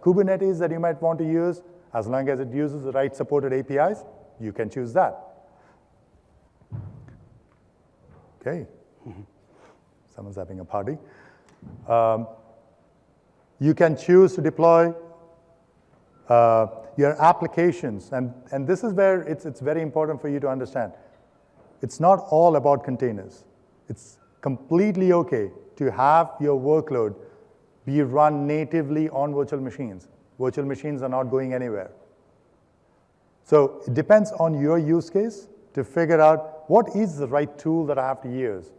Kubernetes that you might want to use. As long as it uses the right supported APIs, you can choose that. Okay. Someone's having a party. You can choose to deploy your applications. And this is where it's very important for you to understand. It's not all about containers. It's completely okay to have your workload be run natively on virtual machines. Virtual machines are not going anywhere. So it depends on your use case to figure out what is the right tool that I have to use.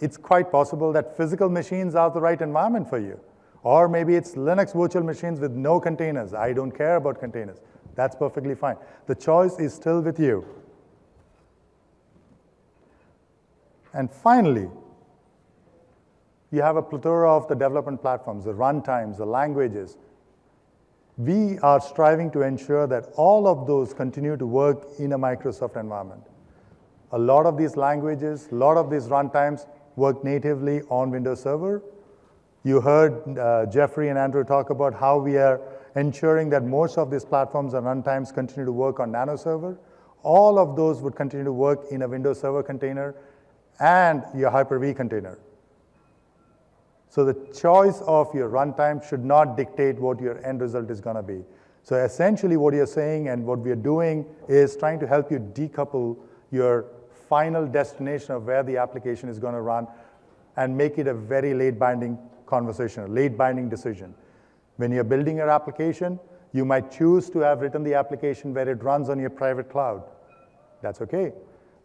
It's quite possible that physical machines are the right environment for you. Or maybe it's Linux virtual machines with no containers. I don't care about containers. That's perfectly fine. The choice is still with you. And finally, you have a plethora of the development platforms, the runtimes, the languages. We are striving to ensure that all of those continue to work in a Microsoft environment. A lot of these languages, a lot of these runtimes work natively on Windows Server. You heard Jeffrey and Andrew talk about how we are ensuring that most of these platforms and runtimes continue to work on Nano Server. All of those would continue to work in a Windows Server container and your Hyper-V container. So the choice of your runtime should not dictate what your end result is going to be. So essentially what you're saying and what we're doing is trying to help you decouple your final destination of where the application is going to run and make it a very late binding conversation, a late binding decision. When you're building your application, you might choose to have written the application where it runs on your private cloud. That's okay.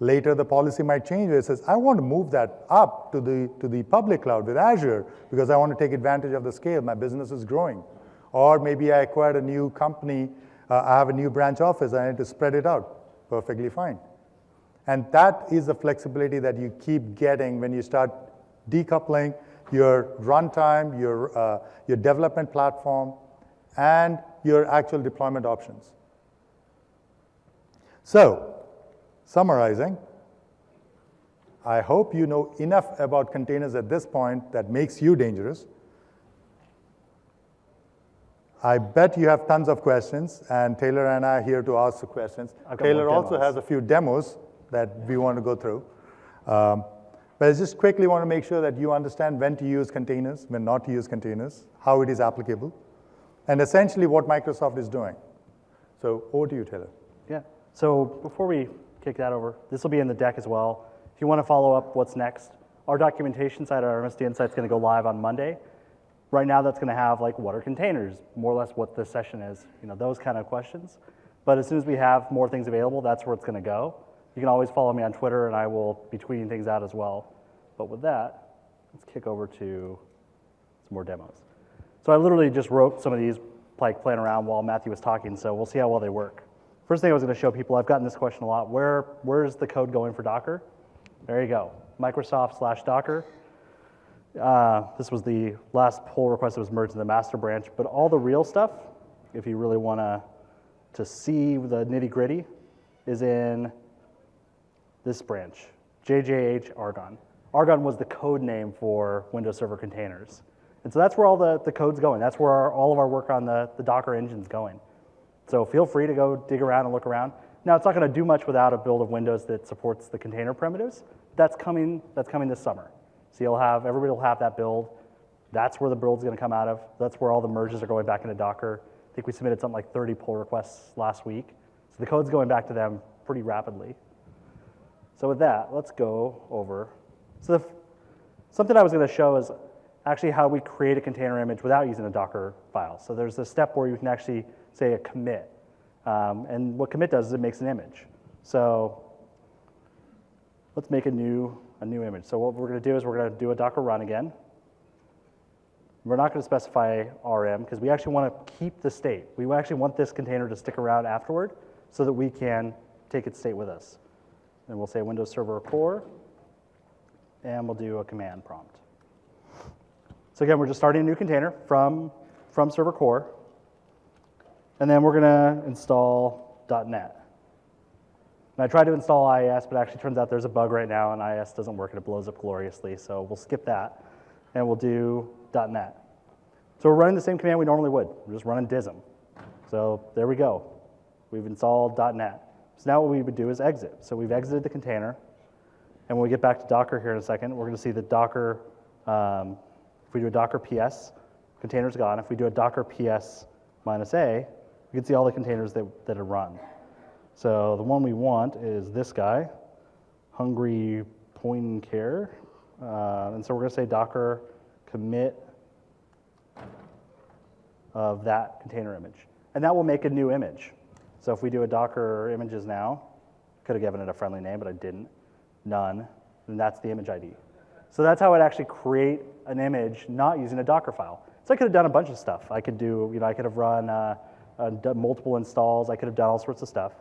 Later, the policy might change where it says, I want to move that up to the public cloud with Azure because I want to take advantage of the scale. My business is growing. Or maybe I acquired a new company, I have a new branch office, I need to spread it out. Perfectly fine. And that is the flexibility that you keep getting when you start decoupling your runtime, your development platform, and your actual deployment options. So, summarizing, I hope you know enough about containers at this point that makes you dangerous. I bet you have tons of questions, and Taylor and I are here to ask the questions. Taylor also has a few demos that we want to go through. But I just quickly want to make sure that you understand when to use containers, when not to use containers, how it is applicable, and essentially what Microsoft is doing. So over to you, Taylor. Yeah. So before we kick that over, this will be in the deck as well. If you want to follow up what's next, our documentation site, our MSD Insight, is going to go live on Monday. Right now, that's going to have like, what are containers? More or less what this session is, those kind of questions. But as soon as we have more things available, that's where it's going to go. You can always follow me on Twitter, and I will be tweeting things out as well. But with that, let's kick over to some more demos. So I literally just wrote some of these, like playing around while Matthew was talking, so we'll see how well they work. First thing I was going to show people, I've gotten this question a lot, where's the code going for Docker? There you go, Microsoft/Docker. This was the last pull request that was merged in the master branch, but all the real stuff, if you really want to see the nitty-gritty, is in this branch, JJH Argonne. Argonne was the code name for Windows Server containers. And so that's where all the code's going. That's where all of our work on the Docker engine's going. So feel free to go dig around and look around. Now, it's not going to do much without a build of Windows that supports the container primitives. That's coming this summer. So everybody will have that build. That's where the build's going to come out of. That's where all the merges are going back into Docker. I think we submitted something like 30 pull requests last week. So the code's going back to them pretty rapidly. So with that, let's go over. So something I was going to show is actually how we create a container image without using a Docker file. So there's a step where you can actually say a commit. And what commit does is it makes an image. So let's make a new image. So what we're going to do is we're going to do a Docker run again. We're not going to specify RM because we actually want to keep the state. We actually want this container to stick around afterward so that we can take its state with us. And we'll say Windows Server Core, and we'll do a command prompt. So again, we're just starting a new container from Server Core, and then we're going to install .NET. And I tried to install IIS, but it actually turns out there's a bug right now, and IIS doesn't work, and it blows up gloriously. So we'll skip that, and we'll do .NET. So we're running the same command we normally would. We're just running dism. So there we go. We've installed .NET. So now what we would do is exit. So we've exited the container, and when we get back to Docker here in a second, we're going to see that Docker, if we do a Docker PS, container's gone. If we do a Docker PS -A, we can see all the containers that are run. So the one we want is this guy, Hungry Point Care. And so we're going to say Docker commit of that container image. And that will make a new image. So if we do a Docker images now, could have given it a friendly name, but I didn't, none, then that's the image ID. So that's how I'd actually create an image not using a Docker file. So I could have done a bunch of stuff. I could do, I could have run done multiple installs. I could have done all sorts of stuff.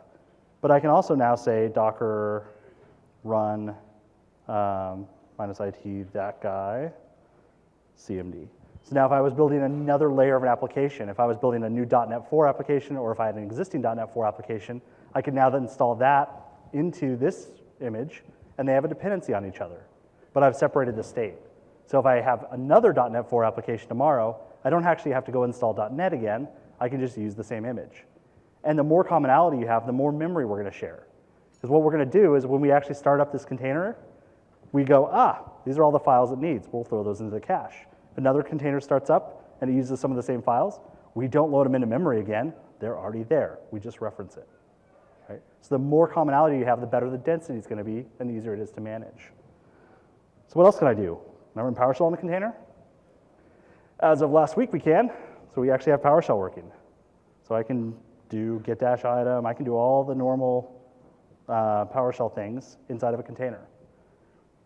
But I can also now say Docker run -it that guy cmd. So now if I was building another layer of an application, if I was building a new .NET 4 application, or if I had an existing .NET 4 application, I could now then install that into this image, and they have a dependency on each other. But I've separated the state. So if I have another .NET 4 application tomorrow, I don't actually have to go install .NET again. I can just use the same image. And the more commonality you have, the more memory we're going to share. Because what we're going to do is when we actually start up this container, we go, these are all the files it needs. We'll throw those into the cache. If another container starts up and it uses some of the same files, we don't load them into memory again. They're already there. We just reference it. Right? So the more commonality you have, the better the density is going to be and the easier it is to manage. So what else can I do? Can I run PowerShell on the container? As of last week, we can. So we actually have PowerShell working. So I can do get-item. I can do all the normal PowerShell things inside of a container.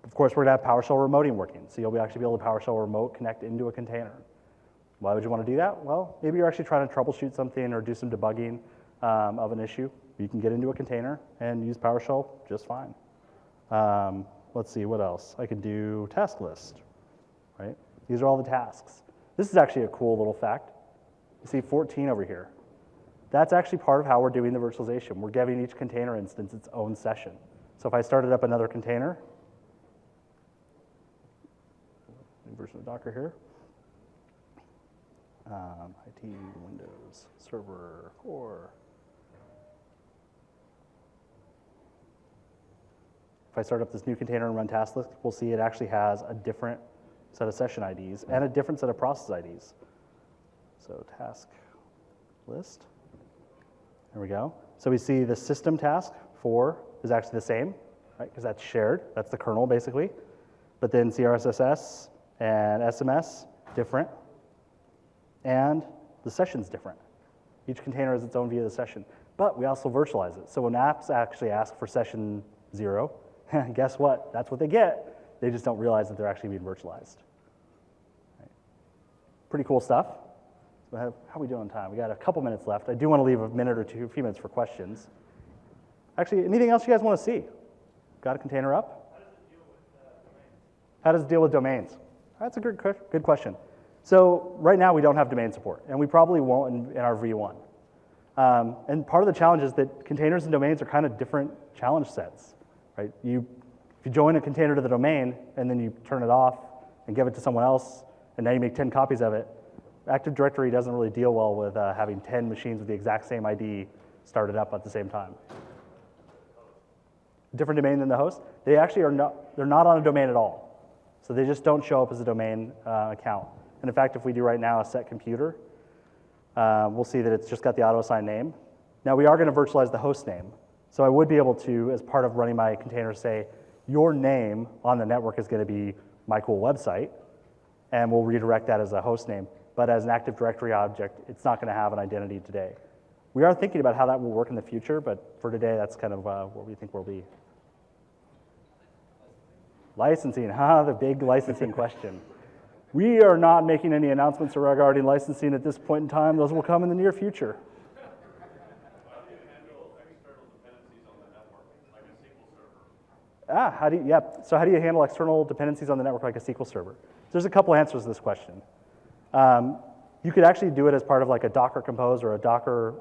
Of course, we're going to have PowerShell remoting working. So you'll actually be able to PowerShell remote connect into a container. Why would you want to do that? Well, maybe you're actually trying to troubleshoot something or do some debugging of an issue. You can get into a container and use PowerShell just fine. Let's see, what else? I can do task list, right? These are all the tasks. This is actually a cool little fact. You see 14 over here. That's actually part of how we're doing the virtualization. We're giving each container instance its own session. So if I started up another container, new version of Docker here, IT, Windows, Server, Core. If I start up this new container and run task list, we'll see it actually has a different set of session IDs and a different set of process IDs. So task list, there we go. So we see the system task 4 is actually the same, right? Because that's shared, that's the kernel basically. But then CRSSS and SMS, different. And the session's different. Each container has its own view of the session. But we also virtualize it. So when apps actually ask for session 0, guess what? That's what they get. They just don't realize that they're actually being virtualized. Right. Pretty cool stuff. So how are we doing on time? We got a couple minutes left. I do want to leave a minute or two, a few minutes for questions. Actually, anything else you guys want to see? Got a container up? How does it deal with domains? That's a good question. So right now we don't have domain support, and we probably won't in our V1. And part of the challenge is that containers and domains are kind of different challenge sets, right? If you join a container to the domain and then you turn it off and give it to someone else, and now you make 10 copies of it, Active Directory doesn't really deal well with having 10 machines with the exact same ID started up at the same time. Different domain than the host? They actually they're not on a domain at all. So they just don't show up as a domain account. And in fact, if we do right now a set computer, we'll see that it's just got the auto-assign name. Now we are going to virtualize the host name. So I would be able to, as part of running my container, say, your name on the network is going to be my cool website, and we'll redirect that as a host name. But as an Active Directory object, it's not going to have an identity today. We are thinking about how that will work in the future, but for today, that's kind of what we think we'll be. Licensing, the big licensing question. We are not making any announcements regarding licensing at this point in time. Those will come in the near future. How do you handle external dependencies on the network, like a SQL server? So how do you handle external dependencies on the network like a SQL server? There's a couple answers to this question. You could actually do it as part of like a Docker Compose or a Docker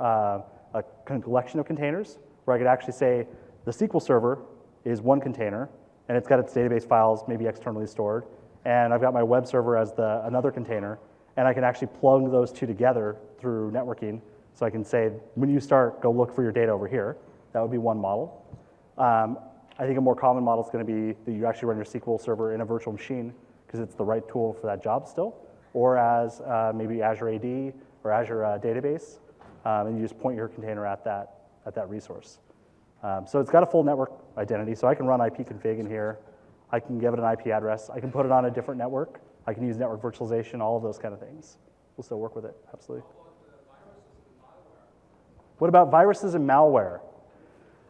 a collection of containers, where I could actually say the SQL server is one container, and it's got its database files maybe externally stored, and I've got my web server as another container, and I can actually plug those two together through networking. So I can say, when you start, go look for your data over here. That would be one model. I think a more common model is going to be that you actually run your SQL server in a virtual machine because it's the right tool for that job still, or as maybe Azure AD or Azure Database, and you just point your container at that resource. So it's got a full network identity, so I can run ipconfig in here. I can give it an IP address. I can put it on a different network. I can use network virtualization, all of those kind of things. We'll still work with it, absolutely. What about viruses and malware?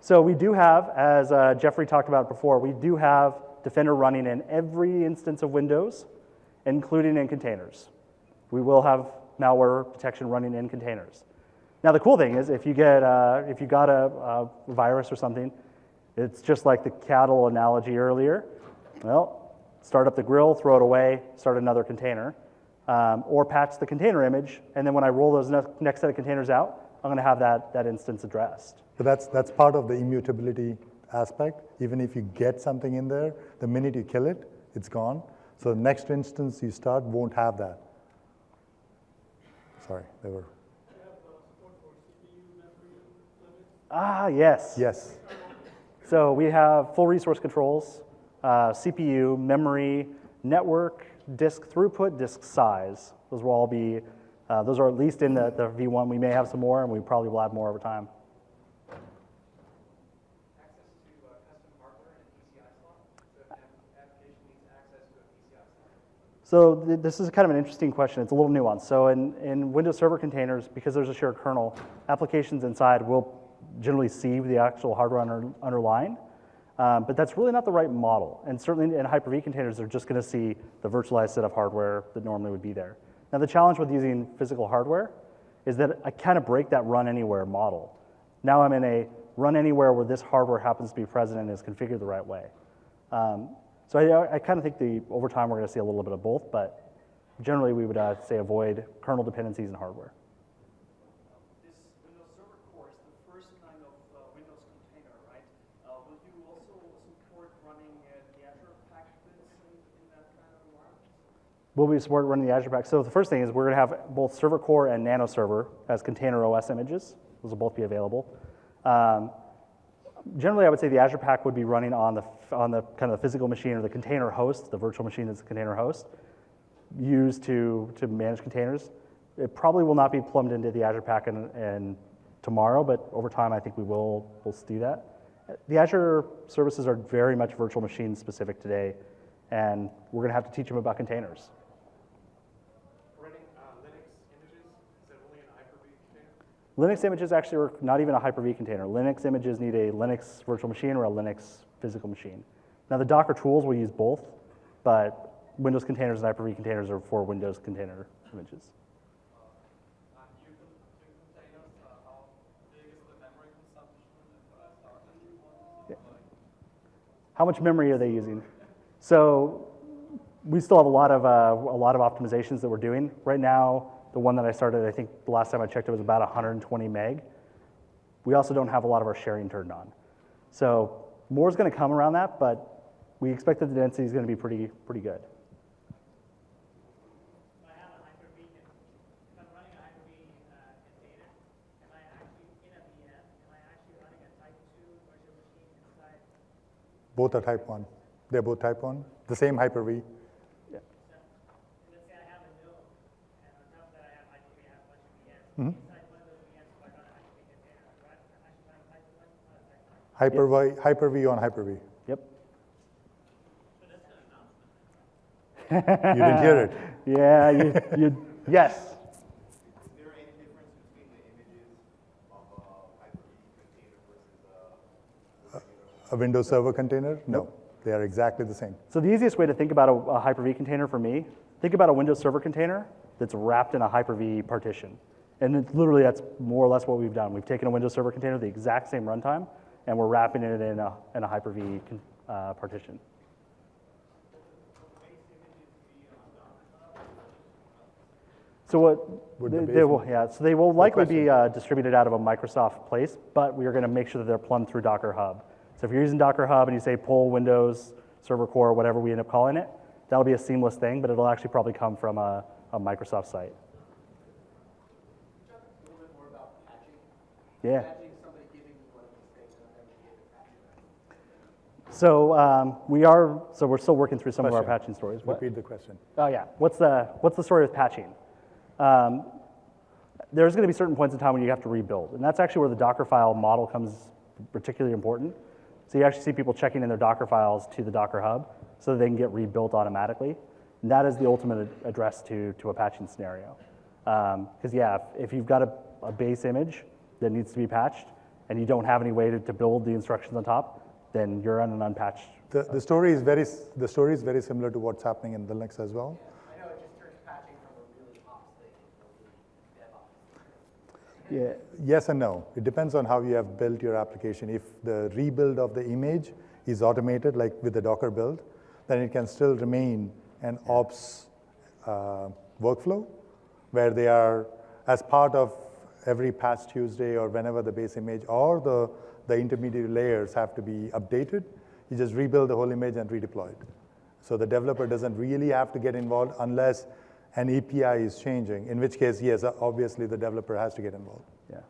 So we do have, as Jeffrey talked about before, we do have Defender running in every instance of Windows, including in containers. We will have malware detection running in containers. Now the cool thing is, if you got a virus or something, it's just like the cattle analogy earlier. Well, start up the grill, throw it away, start another container, or patch the container image, and then when I roll those next set of containers out, I'm going to have that instance addressed. So that's part of the immutability aspect. Even if you get something in there, the minute you kill it, it's gone. So the next instance you start won't have that. Sorry, they were. Yes. Yes. So we have full resource controls, CPU, memory, network, disk throughput, disk size. Those will all be, those are at least in the V1. We may have some more, and we probably will add more over time. Access to custom hardware and PCI slot. So if an application needs access to a PCI slot. So this is kind of an interesting question. It's a little nuanced. So in Windows Server containers, because there's a shared kernel, applications inside will generally see the actual hardware underlying, but that's really not the right model. And certainly in Hyper-V containers, they're just going to see the virtualized set of hardware that normally would be there. Now the challenge with using physical hardware is that I kind of break that run anywhere model. Now I'm in a run anywhere where this hardware happens to be present and is configured the right way. So I kind of think over time we're going to see a little bit of both, but generally we would say avoid kernel dependencies in hardware. This Windows Server Core is the first kind of Windows container, right? Will you also support running the Azure packages in that kind of environment? Will we support running the Azure Pack? So the first thing is we're going to have both Server Core and Nano Server as container OS images. Those will both be available. Generally, I would say the Azure Pack would be running on the kind of the physical machine or the container host, the virtual machine that's the container host, used to manage containers. It probably will not be plumbed into the Azure Pack and tomorrow, but over time, I think we'll do that. The Azure services are very much virtual machine specific today, and we're going to have to teach them about containers. Running Linux images, is that only in a Hyper-V container? Linux images actually are not even a Hyper-V container. Linux images need a Linux virtual machine or a Linux physical machine. Now the Docker tools will use both, but Windows containers and Hyper-V containers are for Windows container images. New containers, how big is the memory consumption and storage? How much memory are they using? So we still have a lot of optimizations that we're doing. Right now, the one that I started, I think the last time I checked, it was about 120 meg. We also don't have a lot of our sharing turned on. So more is going to come around that, but we expect that the density is going to be pretty good. I have a Hyper-V, if I'm running a Hyper-V container, am I actually in a VM? Am I actually running a Type 2 virtual machine inside? Both are type 1. They're both type 1. The same Hyper-V. Let's say I have a node, and on top of that I have Hyper-V, I have a bunch of VMs. Inside one of those VMs, if I run a Hyper-V container, I'm actually running Type 1, not a Type 2. Hyper-V on Hyper-V. Yep. So that's an announcement. You didn't hear it. Yeah, yes. Is there any difference between the images of a Hyper-V container versus A Windows Server container? No. They are exactly the same. So the easiest way to think about a Hyper-V container for me, think about a Windows Server container that's wrapped in a Hyper-V partition. And literally that's more or less what we've done. We've taken a Windows Server container, the exact same runtime, and we're wrapping it in a Hyper-V partition. So Would the base so they will likely be distributed out of a Microsoft place, but we are going to make sure that they're plumbed through Docker Hub. So if you're using Docker Hub and you say pull Windows Server Core, whatever we end up calling it, that'll be a seamless thing, but it'll actually probably come from a Microsoft site. a little bit more about patching? Yeah. Patching somebody giving you one of these things and never be able to patch it. So we're still working through some of our Question. patching stories. What? Repeat the question. Oh yeah, what's the story with patching? There's going to be certain points in time when you have to rebuild, and that's actually where the Docker file model comes particularly important. So you actually see people checking in their Docker files to the Docker Hub so that they can get rebuilt automatically. And that is the ultimate address to a patching scenario. Because if you've got a base image that needs to be patched, and you don't have any way to build the instructions on top, then you're on an unpatched. The story is very similar to what's happening in Linux as well. I know it just turns patching from a really ops thing into a really DevOps. Yeah. Yes and no. It depends on how you have built your application. If the rebuild of the image is automated, like with the Docker build, then it can still remain an ops workflow where they are, as part of every Patch Tuesday or whenever the base image or the intermediate layers have to be updated, you just rebuild the whole image and redeploy it. So the developer doesn't really have to get involved unless an API is changing, in which case, yes, obviously the developer has to get involved. Yeah.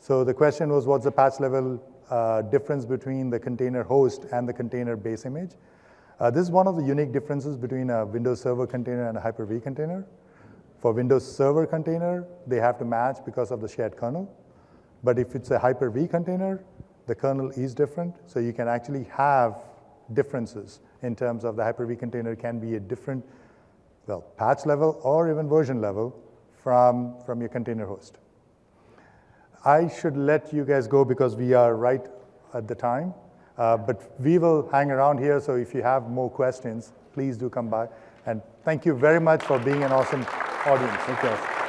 So the question was, what's the patch level difference between the container host and the container base image? This is one of the unique differences between a Windows Server container and a Hyper-V container. For Windows Server container, they have to match because of the shared kernel. But if it's a Hyper-V container, the kernel is different, so you can actually have differences in terms of the Hyper-V container can be a different, well, patch level or even version level from your container host. I should let you guys go because we are right at the time, but we will hang around here, so if you have more questions, please do come by. And thank you very much for being an awesome audience. Thank you guys.